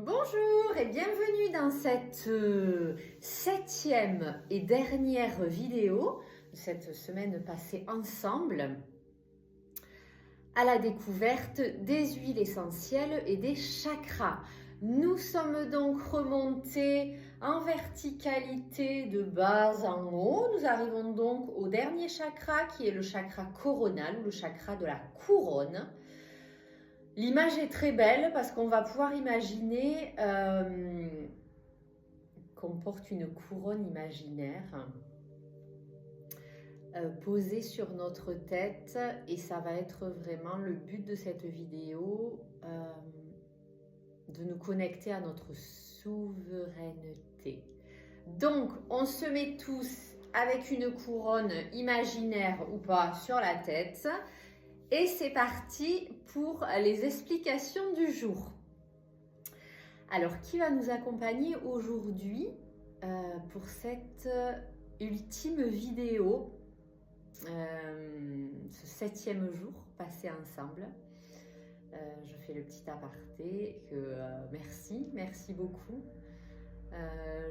Bonjour et bienvenue dans cette septième et dernière vidéo de cette semaine passée ensemble à la découverte des huiles essentielles et des chakras. Nous sommes donc remontés en verticalité de bas en haut. Nous arrivons donc au dernier chakra qui est le chakra coronal ou le chakra de la couronne. L'image est très belle parce qu'on va pouvoir imaginer qu'on porte une couronne imaginaire posée sur notre tête et ça va être vraiment le but de cette vidéo, de nous connecter à notre souveraineté. Donc, on se met tous avec une couronne imaginaire ou pas sur la tête. Et c'est parti pour les explications du jour. Alors, qui va nous accompagner aujourd'hui pour cette ultime vidéo, ce septième jour passé ensemble. Je fais le petit aparté que merci beaucoup.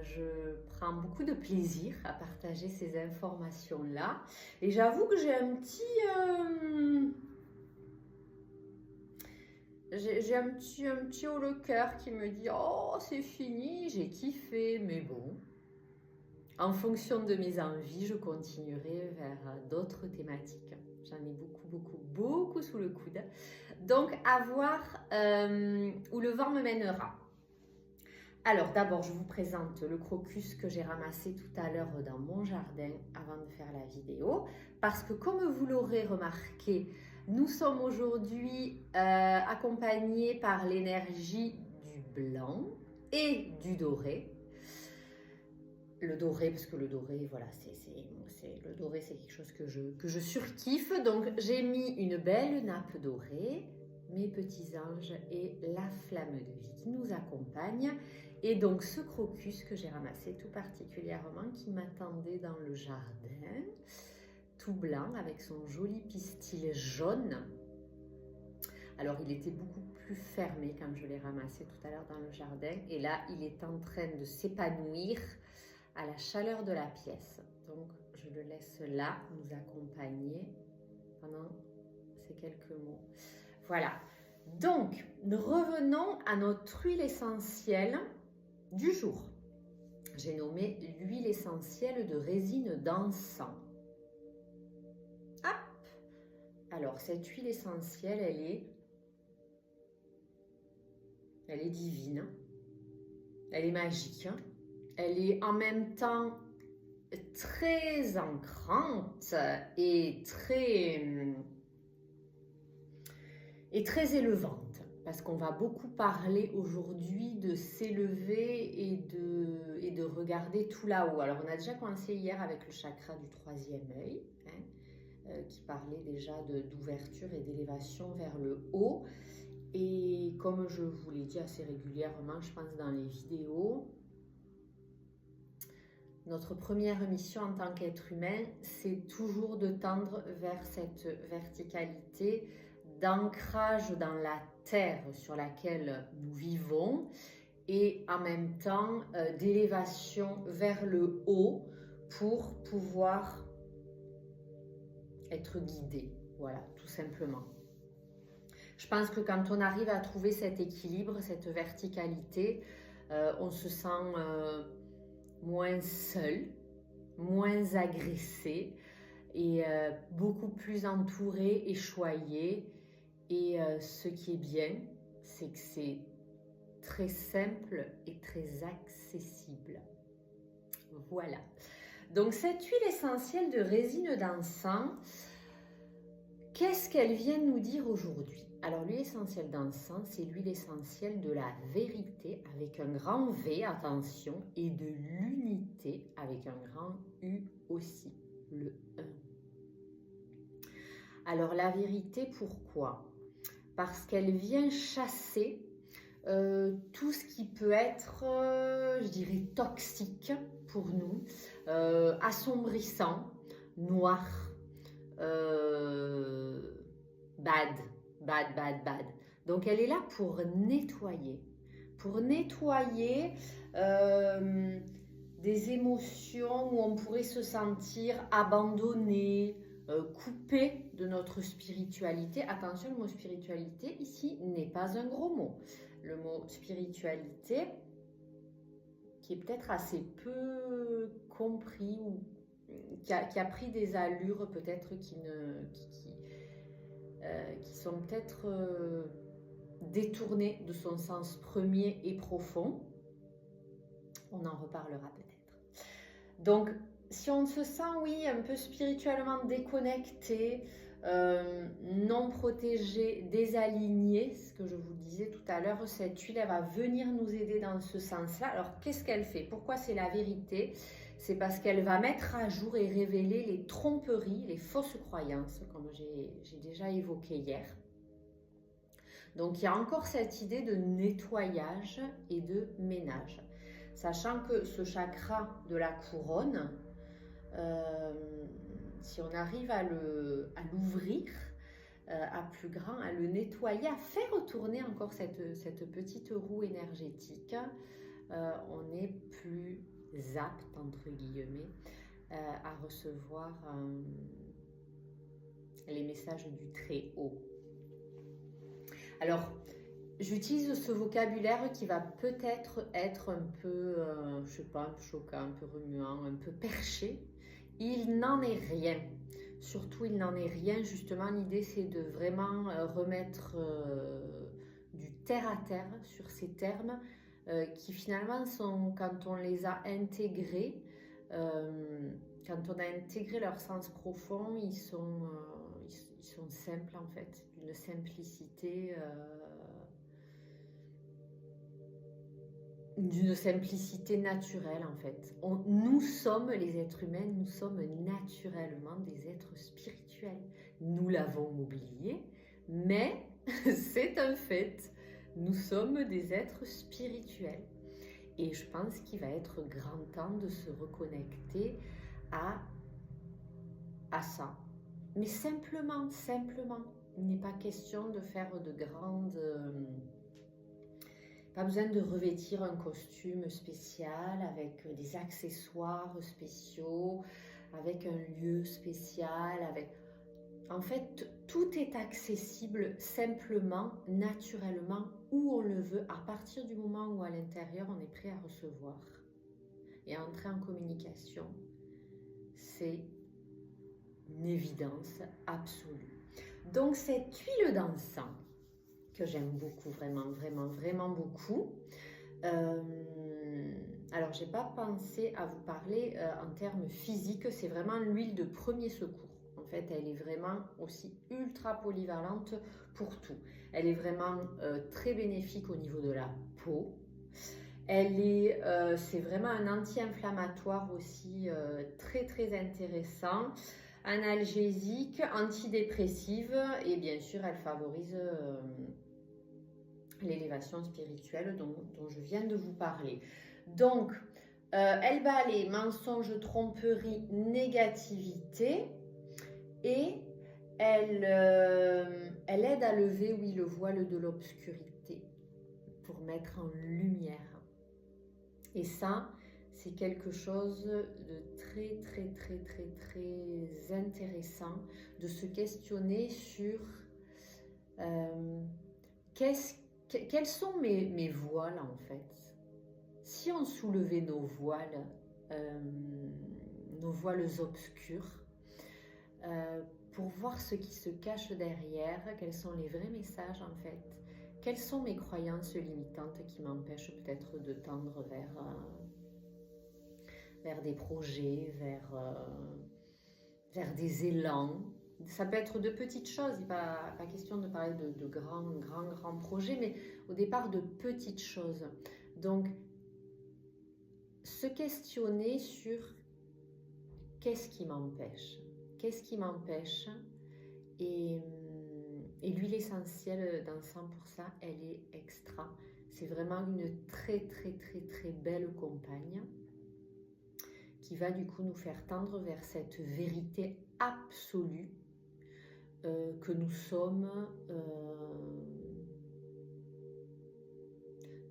Je prends beaucoup de plaisir à partager ces informations-là. Et j'avoue que j'ai un petit haut le cœur qui me dit « Oh, c'est fini, j'ai kiffé, mais bon. » En fonction de mes envies, je continuerai vers d'autres thématiques. J'en ai beaucoup sous le coude. Donc, à voir où le vent me mènera. Alors, d'abord, je vous présente le crocus que j'ai ramassé tout à l'heure dans mon jardin avant de faire la vidéo. Parce que, comme vous l'aurez remarqué, nous sommes aujourd'hui accompagnés par l'énergie du blanc et du doré. Le doré, parce que le doré, voilà, le doré, c'est quelque chose que je surkiffe. Donc, j'ai mis une belle nappe dorée, mes petits anges et la flamme de vie qui nous accompagne. Et donc, ce crocus que j'ai ramassé tout particulièrement, qui m'attendait dans le jardin, tout blanc avec son joli pistil jaune. Alors, il était beaucoup plus fermé quand je l'ai ramassé tout à l'heure dans le jardin. Et là, il est en train de s'épanouir à la chaleur de la pièce. Donc, je le laisse là nous accompagner pendant ces quelques mots. Voilà. Donc, revenons à notre huile essentielle du jour. J'ai nommé l'huile essentielle de résine d'encens. Alors, cette huile essentielle, elle est divine, elle est magique, elle est en même temps très ancrante et très élevante. Parce qu'on va beaucoup parler aujourd'hui de s'élever et de regarder tout là-haut. Alors, on a déjà commencé hier avec le chakra du troisième œil, qui parlait déjà d'ouverture et d'élévation vers le haut. Et comme je vous l'ai dit assez régulièrement, je pense dans les vidéos, notre première mission en tant qu'être humain, c'est toujours de tendre vers cette verticalité d'ancrage dans la terre sur laquelle nous vivons et en même temps d'élévation vers le haut pour pouvoir être guidé. Voilà, tout simplement. Je pense que quand on arrive à trouver cet équilibre, cette verticalité, on se sent moins seul, moins agressé et beaucoup plus entouré et choyé. Et ce qui est bien, c'est que c'est très simple et très accessible. Voilà. Donc cette huile essentielle de résine d'encens, qu'est-ce qu'elle vient nous dire aujourd'hui? Alors l'huile essentielle d'encens, c'est l'huile essentielle de la vérité avec un grand V, attention, et de l'unité avec un grand U aussi, le 1. Alors la vérité, pourquoi? Parce qu'elle vient chasser tout ce qui peut être, je dirais, toxique pour nous, assombrissant, noir, bad. Donc elle est là pour nettoyer, pour nettoyer des émotions où on pourrait se sentir abandonné, coupé de notre spiritualité. Attention, le mot spiritualité ici n'est pas un gros mot. Le mot spiritualité, qui est peut-être assez peu compris ou qui a pris des allures peut-être qui sont peut-être détournées de son sens premier et profond. On en reparlera peut-être. Donc, si on se sent, oui, un peu spirituellement déconnecté, non protégé, désaligné, ce que je vous disais tout à l'heure, cette huile, elle va venir nous aider dans ce sens-là. Alors, qu'est-ce qu'elle fait? Pourquoi c'est la vérité? C'est parce qu'elle va mettre à jour et révéler les tromperies, les fausses croyances, comme j'ai déjà évoqué hier. Donc, il y a encore cette idée de nettoyage et de ménage. Sachant que ce chakra de la couronne, si on arrive à l'ouvrir, à plus grand, à le nettoyer, à faire retourner encore cette petite roue énergétique, on est plus apte, entre guillemets, à recevoir les messages du Très-Haut. Alors, j'utilise ce vocabulaire qui va peut-être être un peu, je sais pas, un peu choquant, un peu remuant, un peu perché. Il n'en est rien. Surtout, il n'en est rien. Justement, l'idée, c'est de vraiment remettre du terre à terre sur ces termes qui finalement sont, quand on les a intégrés, quand on a intégré leur sens profond, ils sont simples en fait, d'une simplicité. D'une simplicité naturelle en fait. Nous sommes les êtres humains, nous sommes naturellement des êtres spirituels. Nous l'avons oublié, mais c'est un fait. Nous sommes des êtres spirituels. Et je pense qu'il va être grand temps de se reconnecter à ça. Mais simplement. Il n'est pas question de faire de grandes... Pas besoin de revêtir un costume spécial avec des accessoires spéciaux, avec un lieu spécial. En fait, tout est accessible simplement, naturellement, où on le veut, à partir du moment où à l'intérieur on est prêt à recevoir et à entrer en communication. C'est une évidence absolue. Donc cette huile d'encens, que j'aime beaucoup, vraiment beaucoup. Alors, j'ai pas pensé à vous parler en termes physiques, c'est vraiment l'huile de premier secours. En fait, elle est vraiment aussi ultra polyvalente pour tout. Elle est vraiment très bénéfique au niveau de la peau. C'est vraiment un anti-inflammatoire aussi très intéressant. Analgésique, antidépressive et bien sûr, elle favorise l'élévation spirituelle dont je viens de vous parler. Donc, elle va aller mensonge, tromperie, négativité et elle aide à lever, oui, le voile de l'obscurité pour mettre en lumière. Et ça, c'est quelque chose de très intéressant de se questionner sur quels sont mes voiles en fait. Si on soulevait nos voiles obscurs, pour voir ce qui se cache derrière, quels sont les vrais messages en fait, quelles sont mes croyances limitantes qui m'empêchent peut-être de tendre vers des projets, vers des élans. Ça peut être de petites choses, il n'est pas question de parler de grands projets, mais au départ de petites choses. Donc, se questionner sur qu'est-ce qui m'empêche et l'huile essentielle d'encens pour ça, elle est extra. C'est vraiment une très belle compagne qui va du coup nous faire tendre vers cette vérité absolue que nous sommes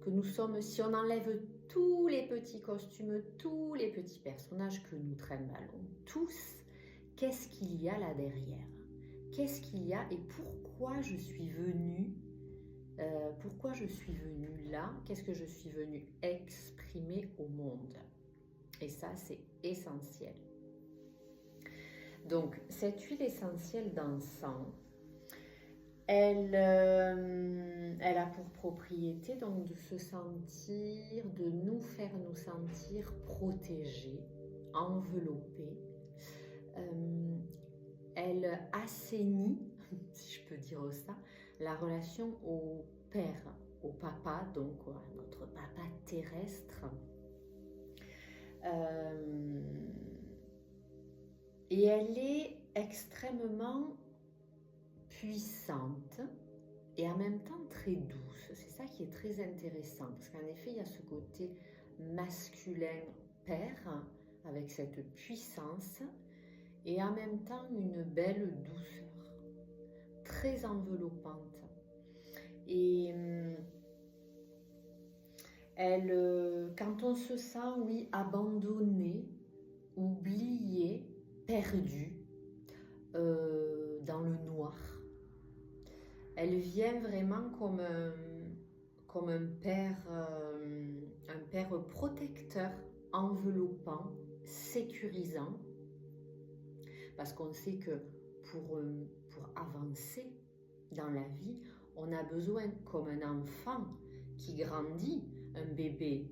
que nous sommes, si on enlève tous les petits costumes, tous les petits personnages que nous trimballons tous, qu'est-ce qu'il y a là derrière? Qu'est-ce qu'il y a et pourquoi je suis venue là? Qu'est-ce que je suis venue exprimer au monde? Et ça, c'est essentiel. Donc, cette huile essentielle d'encens, elle a pour propriété donc de se sentir, de nous faire nous sentir protégés, enveloppés. Elle assainit, si je peux dire ça, la relation au père, au papa, donc à notre papa terrestre. Et elle est extrêmement puissante et en même temps très douce. C'est ça qui est très intéressant parce qu'en effet, il y a ce côté masculin père avec cette puissance et en même temps une belle douceur, très enveloppante. Et quand on se sent, oui, abandonné, oublié, perdu, dans le noir, elle vient vraiment comme un père protecteur, enveloppant, sécurisant, parce qu'on sait que pour avancer dans la vie, on a besoin, comme un enfant qui grandit, un bébé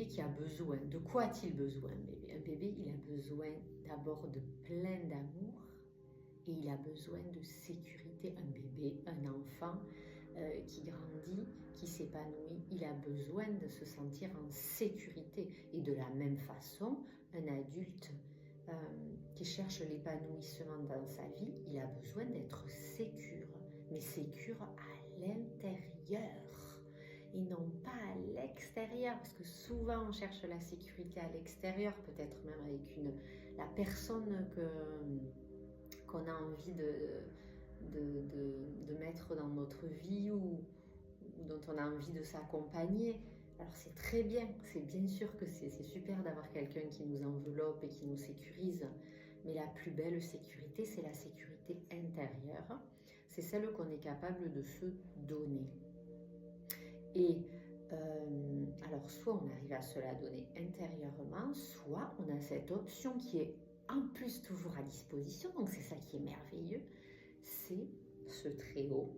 qui a besoin, de quoi a-t-il besoin, un bébé? Un bébé, il a besoin d'abord de plein d'amour et il a besoin de sécurité. Un bébé, un enfant qui grandit, qui s'épanouit, il a besoin de se sentir en sécurité. Et de la même façon, un adulte qui cherche l'épanouissement dans sa vie, il a besoin d'être sécure, mais sécure à l'intérieur et non pas à l'extérieur, parce que souvent on cherche la sécurité à l'extérieur, peut-être même avec la personne qu'on a envie de mettre dans notre vie ou dont on a envie de s'accompagner. Alors c'est très bien, c'est bien sûr que c'est super d'avoir quelqu'un qui nous enveloppe et qui nous sécurise, mais la plus belle sécurité, c'est la sécurité intérieure, c'est celle qu'on est capable de se donner. Et alors soit on arrive à se la donner intérieurement, soit on a cette option qui est en plus toujours à disposition, donc c'est ça qui est merveilleux, c'est ce très haut.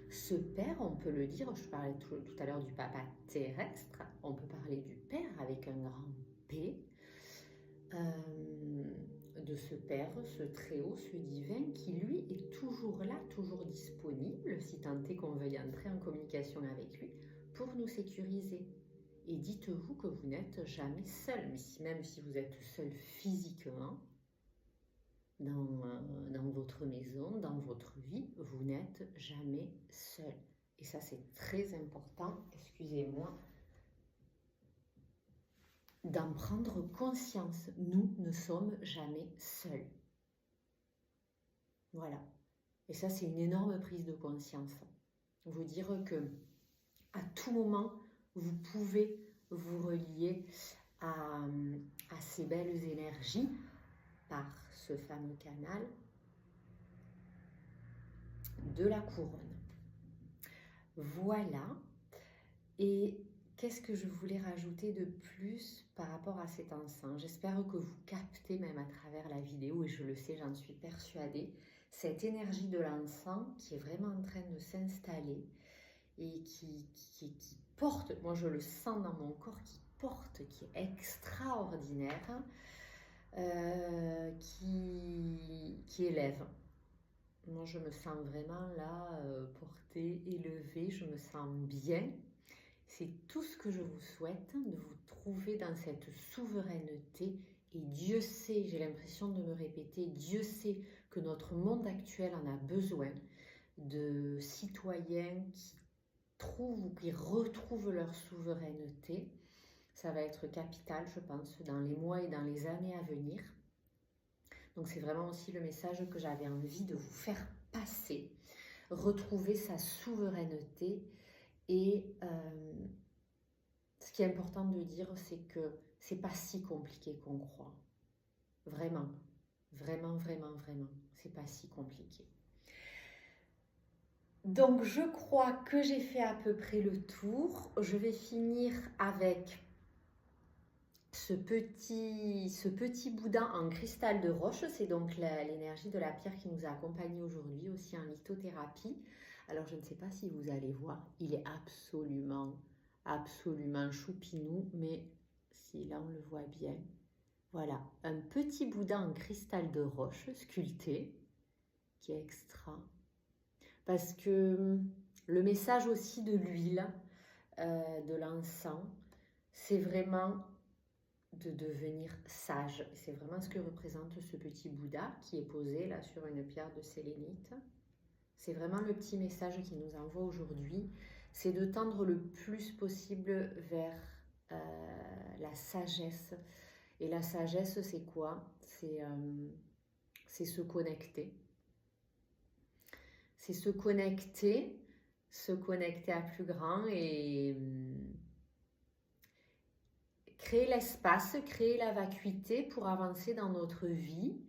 Ce père, on peut le dire, je parlais tout à l'heure du papa terrestre, on peut parler du père avec un grand P, de ce père, ce très haut, ce divin qui lui est toujours là, toujours disponible, si tant est qu'on veuille entrer en communication avec lui, pour nous sécuriser. Et dites-vous que vous n'êtes jamais seul, même si vous êtes seul physiquement, dans votre maison, dans votre vie, vous n'êtes jamais seul. Et ça, c'est très important, excusez-moi, d'en prendre conscience. Nous ne sommes jamais seuls. Voilà. Et ça, c'est une énorme prise de conscience. Vous dire que à tout moment, vous pouvez vous relier à ces belles énergies par ce fameux canal de la couronne. Voilà. Et qu'est-ce que je voulais rajouter de plus par rapport à cet encens? J'espère que vous captez même à travers la vidéo, et je le sais, j'en suis persuadée, cette énergie de l'encens qui est vraiment en train de s'installer et qui porte, moi je le sens dans mon corps, qui est extraordinaire, qui élève. Moi je me sens vraiment là, portée, élevée, je me sens bien. C'est tout ce que je vous souhaite, de vous trouver dans cette souveraineté. Et Dieu sait, j'ai l'impression de me répéter, Dieu sait que notre monde actuel en a besoin de citoyens qui trouvent ou qui retrouvent leur souveraineté. Ça va être capital, je pense, dans les mois et dans les années à venir. Donc c'est vraiment aussi le message que j'avais envie de vous faire passer. Retrouver sa souveraineté Et ce qui est important de dire, c'est que c'est pas si compliqué qu'on croit. Vraiment, vraiment, vraiment, vraiment, c'est pas si compliqué. Donc, je crois que j'ai fait à peu près le tour. Je vais finir avec ce petit boudin en cristal de roche. C'est donc l'énergie de la pierre qui nous a accompagnés aujourd'hui, aussi en lithothérapie. Alors, je ne sais pas si vous allez voir, il est absolument choupinou, mais si là on le voit bien, voilà, un petit boudin en cristal de roche sculpté qui est extra. Parce que le message aussi de l'huile, de l'encens, c'est vraiment de devenir sage. C'est vraiment ce que représente ce petit Bouddha qui est posé là sur une pierre de sélénite. C'est vraiment le petit message qu'il nous envoie aujourd'hui. C'est de tendre le plus possible vers la sagesse. Et la sagesse, c'est quoi? C'est se connecter. C'est se connecter à plus grand et créer l'espace, créer la vacuité pour avancer dans notre vie,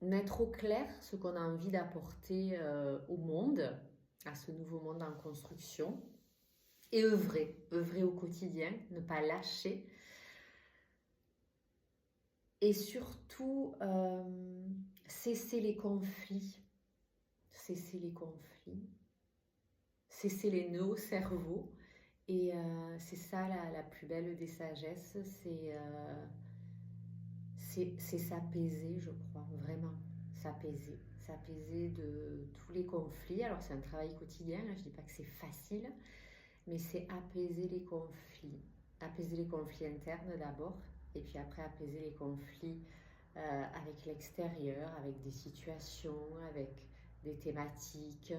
mettre au clair ce qu'on a envie d'apporter au monde, à ce nouveau monde en construction, et œuvrer au quotidien, ne pas lâcher. Et surtout, cesser les conflits, cesser les nœuds au cerveau. Et c'est ça la plus belle des sagesses, c'est s'apaiser, je crois, vraiment, s'apaiser de tous les conflits. Alors c'est un travail quotidien, je ne dis pas que c'est facile, mais c'est apaiser les conflits internes d'abord, et puis après apaiser les conflits avec l'extérieur, avec des situations, avec des thématiques,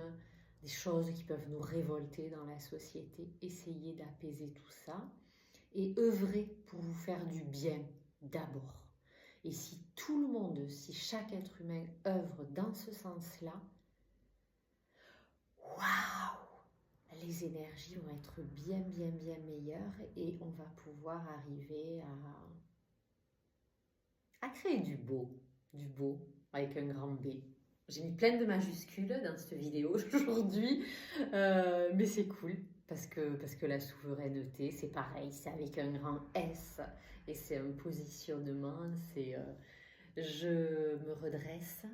des choses qui peuvent nous révolter dans la société. Essayez d'apaiser tout ça et œuvrez pour vous faire du bien d'abord. Et si tout le monde, si chaque être humain œuvre dans ce sens-là, waouh, les énergies vont être bien meilleures et on va pouvoir arriver à créer du beau avec un grand B. J'ai mis plein de majuscules dans cette vidéo aujourd'hui, mais c'est cool parce que la souveraineté, c'est pareil, c'est avec un grand S et c'est un positionnement, c'est je me redresse,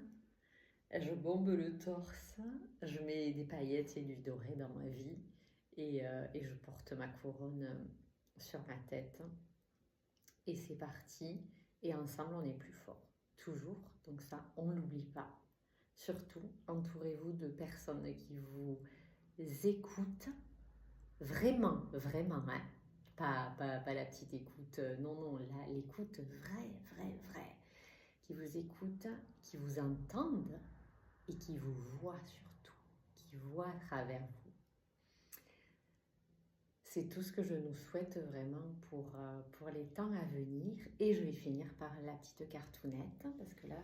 je bombe le torse, je mets des paillettes et du doré dans ma vie et je porte ma couronne sur ma tête et c'est parti et ensemble on est plus fort, toujours, donc ça on n'oublie pas. Surtout, entourez-vous de personnes qui vous écoutent vraiment, hein. Pas la petite écoute, non, l'écoute vraie, qui vous écoutent, qui vous entendent et qui vous voient surtout, qui voient à travers vous. C'est tout ce que je nous souhaite vraiment pour les temps à venir. Et je vais finir par la petite cartoonette, parce que là,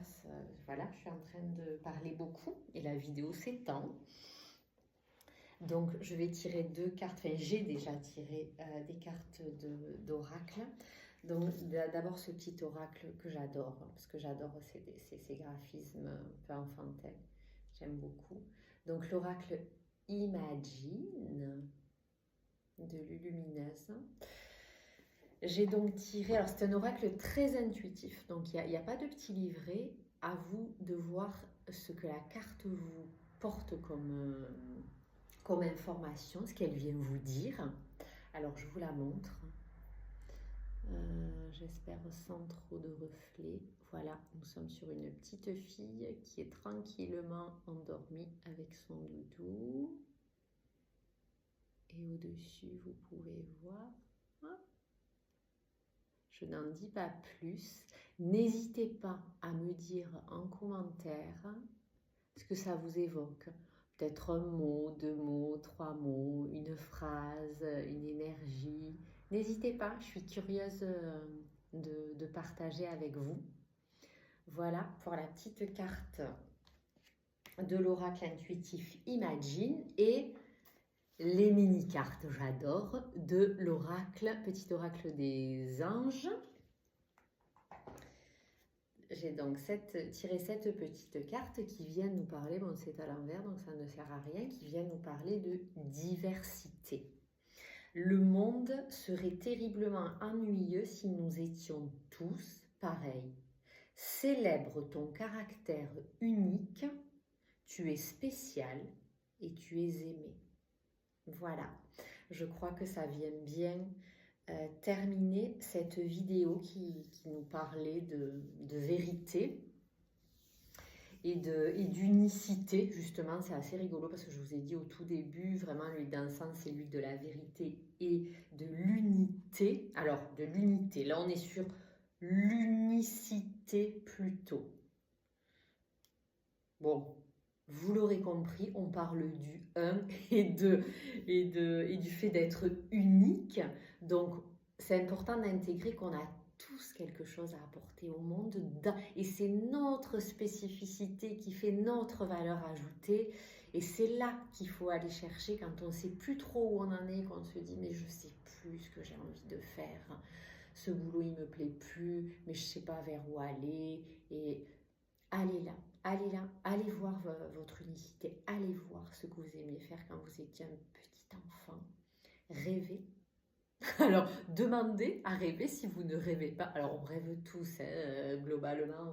voilà, je suis en train de parler beaucoup et la vidéo s'étend. Donc, je vais tirer 2 cartes. Enfin, j'ai déjà tiré des cartes d'oracle. Donc, d'abord, ce petit oracle que j'adore, parce que j'adore ces graphismes un peu enfantins. J'aime beaucoup. Donc, l'oracle Imagine de Lulumineuse. J'ai donc tiré, alors c'est un oracle très intuitif, donc il n'y a pas de petit livret, à vous de voir ce que la carte vous porte comme information, ce qu'elle vient vous dire. Alors je vous la montre, j'espère sans trop de reflets. Voilà, nous sommes sur une petite fille qui est tranquillement endormie avec son doudou. Et au-dessus, vous pouvez voir. Je n'en dis pas plus. N'hésitez pas à me dire en commentaire ce que ça vous évoque. Peut-être un mot, 2 mots, 3 mots, une phrase, une énergie. N'hésitez pas, je suis curieuse de partager avec vous. Voilà pour la petite carte de l'oracle intuitif Imagine. Et les mini-cartes, j'adore, de l'oracle, petit oracle des anges. J'ai donc tiré 7 petites cartes qui viennent nous parler, bon c'est à l'envers donc ça ne sert à rien, qui viennent nous parler de diversité. Le monde serait terriblement ennuyeux si nous étions tous pareils. Célèbre ton caractère unique, tu es spécial et tu es aimé. Voilà, je crois que ça vient bien terminer cette vidéo qui nous parlait de vérité et d'unicité. Justement, c'est assez rigolo parce que je vous ai dit au tout début, vraiment l'huile d'encens, c'est l'huile de la vérité et de l'unité. Alors, de l'unité, là on est sur l'unicité plutôt. Bon, vous l'aurez compris, on parle du un et du fait d'être unique. Donc, c'est important d'intégrer qu'on a tous quelque chose à apporter au monde. Et c'est notre spécificité qui fait notre valeur ajoutée. Et c'est là qu'il faut aller chercher quand on ne sait plus trop où on en est, qu'on se dit mais je ne sais plus ce que j'ai envie de faire. Ce boulot, il ne me plaît plus, mais je ne sais pas vers où aller. Et allez là, allez là, allez voir votre unicité, allez voir ce que vous aimiez faire quand vous étiez un petit enfant. Rêvez. Alors, demandez à rêver si vous ne rêvez pas. Alors, on rêve tous, hein, globalement.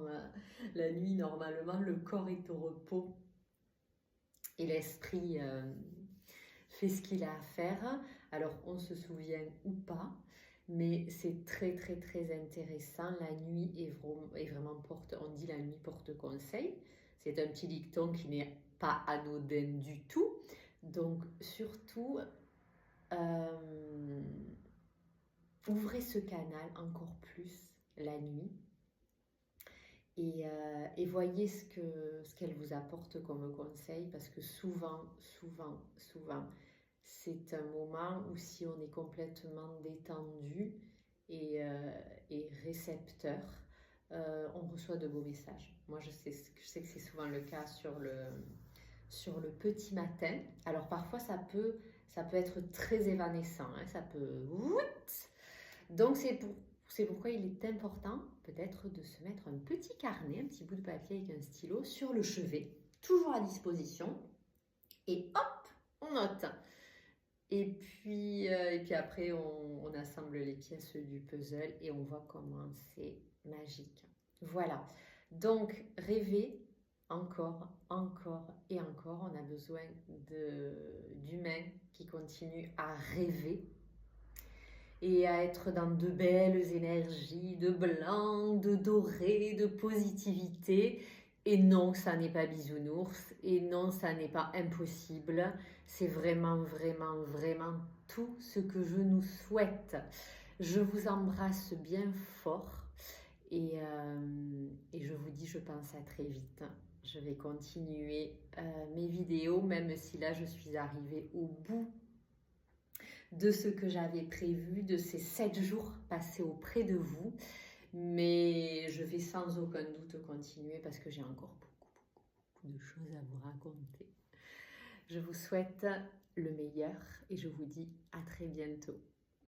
La nuit, normalement, le corps est au repos et l'esprit fait ce qu'il a à faire. Alors, on se souvient ou pas, mais c'est très, très, très intéressant. La nuit est vraiment porte, on dit la nuit porte conseil. C'est un petit dicton qui n'est pas anodin du tout. Donc, surtout, ouvrez ce canal encore plus la nuit et voyez ce qu'elle vous apporte comme conseil parce que souvent, c'est un moment où si on est complètement détendu et récepteur, on reçoit de beaux messages. Moi, je sais que c'est souvent le cas sur le petit matin. Alors parfois, ça peut être très évanescent, hein, ça peut... Donc c'est pourquoi il est important peut-être de se mettre un petit carnet, un petit bout de papier avec un stylo sur le chevet, toujours à disposition, et hop, on note. Et puis après, on assemble les pièces du puzzle et on voit comment c'est magique. Voilà, donc rêver encore et encore. On a besoin d'humains qui continuent à rêver et à être dans de belles énergies, de blanc, de doré, de positivité. Et non, ça n'est pas bisounours, et non, ça n'est pas impossible. C'est vraiment, vraiment, vraiment tout ce que je nous souhaite. Je vous embrasse bien fort et je vous dis, je pense à très vite. Je vais continuer mes vidéos, même si là, je suis arrivée au bout de ce que j'avais prévu, de ces 7 jours passés auprès de vous. Mais je vais sans aucun doute continuer parce que j'ai encore beaucoup de choses à vous raconter. Je vous souhaite le meilleur et je vous dis à très bientôt.